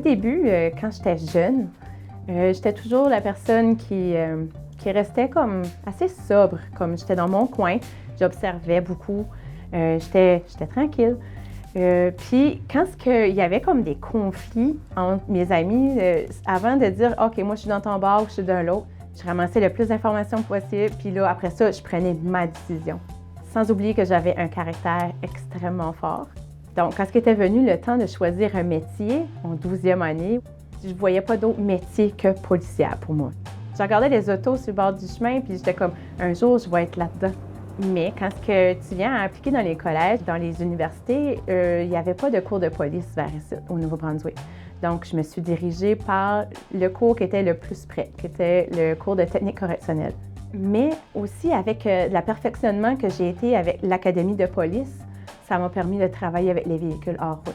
début, quand j'étais jeune, j'étais toujours la personne qui restait comme assez sobre, comme j'étais dans mon coin, j'observais beaucoup, j'étais tranquille. Puis quand il y avait comme des conflits entre mes amis, avant de dire « OK, moi je suis dans ton bar ou je suis dans l'autre », je ramassais le plus d'informations possible, puis là, après ça, je prenais ma décision. Sans oublier que j'avais un caractère extrêmement fort. Donc, quand était venu le temps de choisir un métier, en 12e année, je ne voyais pas d'autre métier que policière pour moi. Je regardais les autos sur le bord du chemin, puis j'étais comme, un jour, je vais être là-dedans. Mais quand tu viens à appliquer dans les collèges, dans les universités, il n'y avait pas de cours de police vers ici, au Nouveau-Brunswick. Donc, je me suis dirigée par le cours qui était le plus près, qui était le cours de technique correctionnelle. Mais aussi avec le perfectionnement que j'ai été avec l'Académie de police, ça m'a permis de travailler avec les véhicules hors route.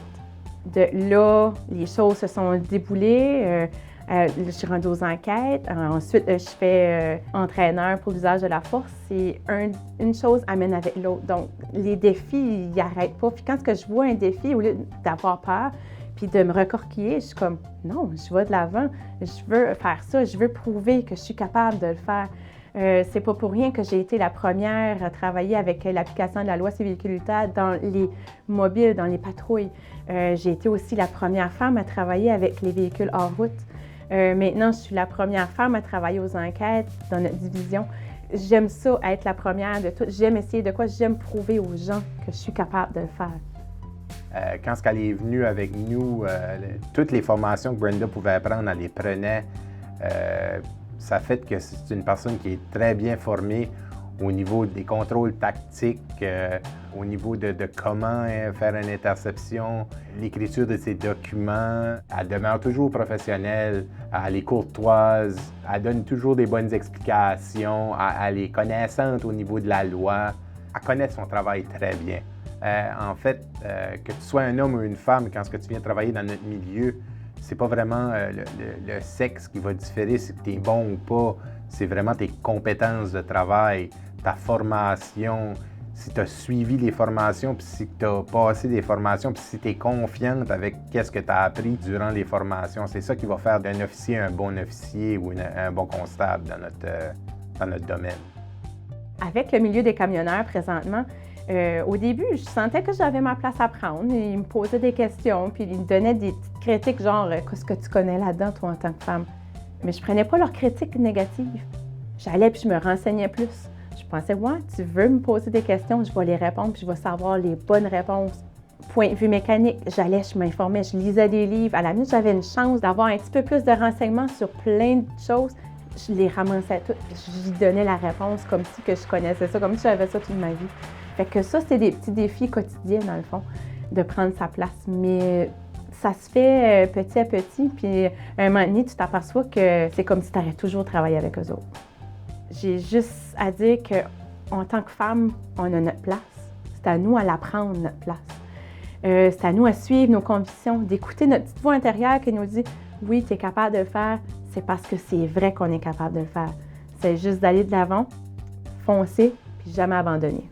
De là, les choses se sont déboulées. Je suis rendue aux enquêtes. Ensuite, je fais entraîneur pour l'usage de la force. Et une chose amène avec l'autre. Donc, les défis, ils n'arrêtent pas. Puis quand je vois un défi, au lieu d'avoir peur, puis de me recorquiller, je suis comme, non, je vais de l'avant. Je veux faire ça. Je veux prouver que je suis capable de le faire. C'est pas pour rien que j'ai été la première à travailler avec l'application de la loi sur les véhicules utilitaires dans les mobiles, dans les patrouilles. J'ai été aussi la première femme à travailler avec les véhicules hors route. Maintenant, je suis la première femme à travailler aux enquêtes dans notre division. J'aime ça, être la première de tout. J'aime essayer de quoi? J'aime prouver aux gens que je suis capable de le faire. Quand elle est venue avec nous, toutes les formations que Brenda pouvait apprendre, elle les prenait. Ça fait que c'est une personne qui est très bien formée au niveau des contrôles tactiques, au niveau de comment faire une interception, l'écriture de ses documents. Elle demeure toujours professionnelle, elle est courtoise, elle donne toujours des bonnes explications, elle est connaissante au niveau de la loi. Elle connaît son travail très bien. En fait, que tu sois un homme ou une femme, quand tu viens travailler dans notre milieu, c'est pas vraiment le sexe qui va différer si tu es bon ou pas. C'est vraiment tes compétences de travail, ta formation, si tu as suivi les formations, puis si tu as passé des formations, puis si tu es confiante avec qu'est-ce que tu as appris durant les formations. C'est ça qui va faire d'un officier un bon officier ou un bon constable dans notre domaine. Avec le milieu des camionneurs présentement, au début, je sentais que j'avais ma place à prendre. Ils me posaient des questions, puis ils me donnaient des petites critiques, genre « Qu'est-ce que tu connais là-dedans, toi, en tant que femme? » Mais je prenais pas leurs critiques négatives. J'allais puis je me renseignais plus. Je pensais « Ouais, tu veux me poser des questions, je vais les répondre, puis je vais savoir les bonnes réponses. » Point de vue mécanique, j'allais, je m'informais, je lisais des livres. À la minute, j'avais une chance d'avoir un petit peu plus de renseignements sur plein de choses. Je les ramassais toutes, je lui donnais la réponse comme si que je connaissais ça, comme si j'avais ça toute ma vie. Fait que ça, c'est des petits défis quotidiens, dans le fond, de prendre sa place. Mais ça se fait petit à petit, puis à un moment donné, tu t'aperçois que c'est comme si tu aurais toujours travaillé avec eux autres. J'ai juste à dire qu'en tant que femme, on a notre place. C'est à nous à la prendre, notre place. C'est à nous à suivre nos convictions, d'écouter notre petite voix intérieure qui nous dit « Oui, tu es capable de le faire, c'est parce que c'est vrai qu'on est capable de le faire. » C'est juste d'aller de l'avant, foncer, puis jamais abandonner.